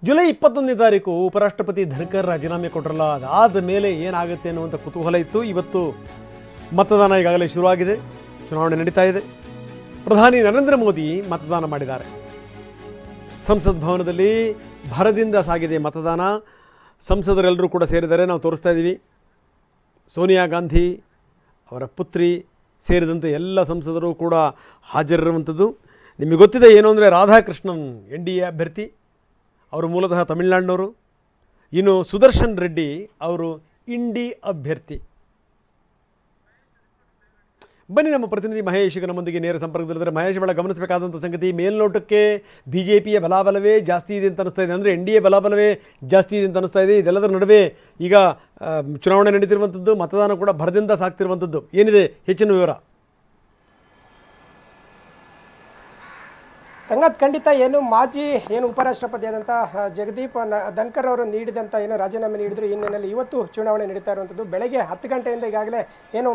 July 21ನೇ ತಾರೀಕು ಉಪರಾಷ್ಟ್ರಪತಿ ಧನ್ಕರ್ ರಾಜೀನಾಮೆ ಕೊಟ್ಟರಲ್ಲ, ಅದಾದ ಮೇಲೆ ಏನಾಗುತ್ತೆ ಅನ್ನುವಂಥ ಕುತೂಹಲ ಇತ್ತು. ಇವತ್ತು ಮತದಾನ ಈಗಾಗಲೇ ಶುರುವಾಗಿದೆ, ಚುನಾವಣೆ ನಡೀತಾ ಇದೆ. ಪ್ರಧಾನಿ ನರೇಂದ್ರ ಮೋದಿ ಮತದಾನ ಮಾಡಿದ್ದಾರೆ. ಸಂಸತ್ ಭವನದಲ್ಲಿ ಭರದಿಂದ ಸಾಗಿದೆ ಮತದಾನ. ಸಂಸದರೆಲ್ಲರೂ ಕೂಡ ಸೇರಿದ್ದಾರೆ, ನಾವು ತೋರಿಸ್ತಾ ಇದ್ದೀವಿ. ಸೋನಿಯಾ ಗಾಂಧಿ ಅವರ ಪುತ್ರಿ ಸೇರಿದಂತೆ ಎಲ್ಲ ಸಂಸದರು ಕೂಡ ಹಾಜರಿರುವಂಥದ್ದು. ನಿಮಗೆ ಗೊತ್ತಿದೆ ಏನು ಅಂದರೆ, ರಾಧಾಕೃಷ್ಣನ್ NDA ಅಭ್ಯರ್ಥಿ, ಅವರು ಮೂಲತಃ ತಮಿಳುನಾಡಿನವರು. ಇನ್ನು ಸುದರ್ಶನ್ ರೆಡ್ಡಿ ಅವರು ಇಂಡಿ ಅಭ್ಯರ್ಥಿ. ಬನ್ನಿ, ನಮ್ಮ ಪ್ರತಿನಿಧಿ ಮಹೇಶ್ ಈಗ ನಮ್ಮೊಂದಿಗೆ ನೇರ ಸಂಪರ್ಕದಲ್ಲಿದ್ದಾರೆ. ಮಹೇಶ್, ಬಹಳ ಗಮನಿಸಬೇಕಾದಂಥ ಸಂಗತಿ, ಮೇಲ್ನೋಟಕ್ಕೆ BJPಯ ಬಲಾಬಲವೇ ಜಾಸ್ತಿ ಇದೆ ಅಂತ ಅನಿಸ್ತಾ ಇದೆ, ಅಂದರೆ NDA ಬಲಾಬಲವೇ ಜಾಸ್ತಿ ಇದೆ ಅಂತ ಅನಿಸ್ತಾ ಇದೆ. ಇದೆಲ್ಲದರ ನಡುವೆ ಈಗ ಚುನಾವಣೆ ನಡೀತಿರುವಂಥದ್ದು, ಮತದಾನ ಕೂಡ ಭರದಿಂದ ಸಾಗ್ತಿರುವಂಥದ್ದು. ಏನಿದೆ ಹೆಚ್ಚಿನ ವಿವರ? ರಂಗನಾಥ್, ಖಂಡಿತ ಮಾಜಿ ಉಪರಾಷ್ಟ್ರಪತಿಯಾದಂಥ ಜಗದೀಪ್ ಧನ್ಕರ್ ಅವರು ನೀಡಿದಂಥ ರಾಜೀನಾಮೆ ನೀಡಿದ್ರು. ಹಿನ್ನೆಲೆಯಲ್ಲಿ ಇವತ್ತು ಚುನಾವಣೆ ನಡೀತಾ ಇರುವಂಥದ್ದು. ಬೆಳಗ್ಗೆ 10 ಗಂಟೆಯಿಂದ ಈಗಾಗಲೇ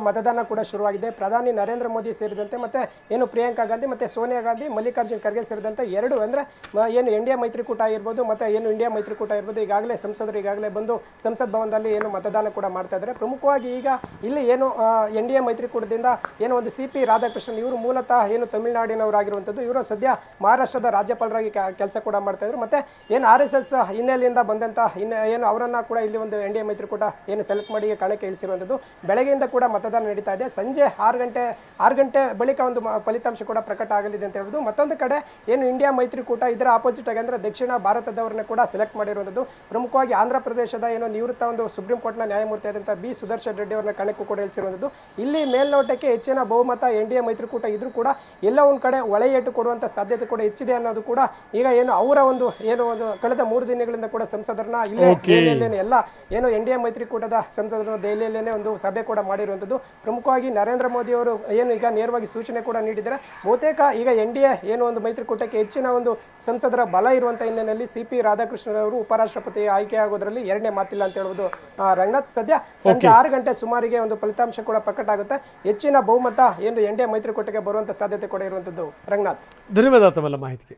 ಮತದಾನ ಕೂಡ ಶುರುವಾಗಿದೆ. ಪ್ರಧಾನಿ ನರೇಂದ್ರ ಮೋದಿ ಸೇರಿದಂತೆ ಮತ್ತು ಪ್ರಿಯಾಂಕಾ ಗಾಂಧಿ ಮತ್ತು ಸೋನಿಯಾ ಗಾಂಧಿ, ಮಲ್ಲಿಕಾರ್ಜುನ್ ಖರ್ಗೆ ಸೇರಿದಂತೆ ಎರಡು ಅಂದರೆ NDA ಮೈತ್ರಿಕೂಟ ಆಗಿರ್ಬೋದು ಮತ್ತು ಇಂಡಿಯಾ ಮೈತ್ರಿಕೂಟ ಆಗಿರ್ಬೋದು, ಈಗಾಗಲೇ ಸಂಸದರು ಈಗಾಗಲೇ ಬಂದು ಸಂಸತ್ ಭವನದಲ್ಲಿ ಮತದಾನ ಕೂಡ ಮಾಡ್ತಾ ಇದ್ದಾರೆ. ಪ್ರಮುಖವಾಗಿ ಈಗ ಇಲ್ಲಿ NDA ಮೈತ್ರಿಕೂಟದಿಂದ ಒಂದು CP ರಾಧಾಕೃಷ್ಣನ್, ಇವರು ಮೂಲತಃ ತಮಿಳುನಾಡಿನವರಾಗಿರುವಂಥದ್ದು. ಇವರು ಸದ್ಯ ಮಹಾರಾಷ್ಟ್ರದ ರಾಜ್ಯಪಾಲರಾಗಿ ಕೆಲಸ ಕೂಡ ಮಾಡ್ತಾ ಇದ್ರು. ಮತ್ತೆ RSS ಹಿನ್ನೆಲೆಯಿಂದ ಬಂದಂತ ಅವರನ್ನ ಕೂಡ ಇಲ್ಲಿ ಒಂದು NDA ಮೈತ್ರಿಕೂಟ ಸೆಲೆಕ್ಟ್ ಮಾಡಿ ಕಣಕ್ಕೆ ಇಳಿಸಿರುವಂಥದ್ದು. ಬೆಳಗ್ಗೆಯಿಂದ ಕೂಡ ಮತದಾನ ನಡೀತಾ ಇದೆ. ಸಂಜೆ 6 ಗಂಟೆ ಬಳಿಕ ಒಂದು ಫಲಿತಾಂಶ ಕೂಡ ಪ್ರಕಟ ಆಗಲಿದೆ ಅಂತ ಹೇಳ್ಬೋದು. ಮತ್ತೊಂದು ಕಡೆ ಇಂಡಿಯಾ ಮೈತ್ರಿಕೂಟ ಇದರ ಆಪೋಸಿಟ್ ಆಗಿ ಅಂದರೆ ದಕ್ಷಿಣ ಭಾರತದವರನ್ನ ಕೂಡ ಸೆಲೆಕ್ಟ್ ಮಾಡಿರುವಂಥದ್ದು. ಪ್ರಮುಖವಾಗಿ ಆಂಧ್ರ ಪ್ರದೇಶದ ನಿವೃತ್ತ ಒಂದು ಸುಪ್ರೀಂ ಕೋರ್ಟ್ನ ನ್ಯಾಯಮೂರ್ತಿ ಆದಂಥ B ಸುದರ್ಶನ್ ರೆಡ್ಡಿ ಅವರನ್ನ ಕಣಕ್ಕೂ ಕೂಡ ಇಳಿಸಿರುವಂಥದ್ದು. ಇಲ್ಲಿ ಮೇಲ್ನೋಟಕ್ಕೆ ಹೆಚ್ಚಿನ ಬಹುಮತ NDA ಮೈತ್ರಿಕೂಟ ಇದ್ರೂ ಕೂಡ ಎಲ್ಲ ಒಂದು ಕಡೆ ಒಳೆಯೇಟು ಕೊಡುವಂಥ ಸಾಧ್ಯತೆ ಕೂಡ ಹೆಚ್ಚಿದೆ ಅನ್ನೋದು ಕೂಡ ಈಗ ಅವರ ಒಂದು ಕಳೆದ 3 ದಿನಗಳಿಂದ ಕೂಡ ಸಂಸದರನ್ನ ಇಲ್ಲೇ ದೆಹಲಿಯಲ್ಲೇನೆ ಎಲ್ಲ NDA ಮೈತ್ರಿಕೂಟದ ಸಂಸದರನ್ನ ದೆಹಲಿಯಲ್ಲೇನೆ ಒಂದು ಸಭೆ ಕೂಡ ಮಾಡಿರುವಂಥದ್ದು. ಪ್ರಮುಖವಾಗಿ ನರೇಂದ್ರ ಮೋದಿ ಅವರು ಈಗ ನೇರವಾಗಿ ಸೂಚನೆ ಕೂಡ ನೀಡಿದ್ದಾರೆ. ಬಹುತೇಕ ಈಗ NDA ಒಂದು ಮೈತ್ರಿಕೂಟಕ್ಕೆ ಹೆಚ್ಚಿನ ಒಂದು ಸಂಸದರ ಬಲ ಇರುವಂತಹ ಹಿನ್ನೆಲೆಯಲ್ಲಿ CP ರಾಧಾಕೃಷ್ಣನ್ ಅವರು ಉಪರಾಷ್ಟ್ರಪತಿ ಆಯ್ಕೆ ಆಗೋದ್ರಲ್ಲಿ ಎರಡನೇ ಮಾತಿಲ್ಲ ಅಂತ ಹೇಳ್ಬೋದು. ರಂಗನಾಥ್, ಸದ್ಯ ಸಂಜೆ 6 ಗಂಟೆ ಸುಮಾರಿಗೆ ಒಂದು ಫಲಿತಾಂಶ ಕೂಡ ಪ್ರಕಟ ಆಗುತ್ತೆ. ಹೆಚ್ಚಿನ ಬಹುಮತ NDA ಮೈತ್ರಿಕೂಟಕ್ಕೆ ಬರುವಂತ ಸಾಧ್ಯತೆ ಕೂಡ ಇರುವಂತದ್ದು. ರಂಗನಾಥ್, ಧನ್ಯವಾದ ತಮ್ಮ ಮಾಹಿತಿಗೆ.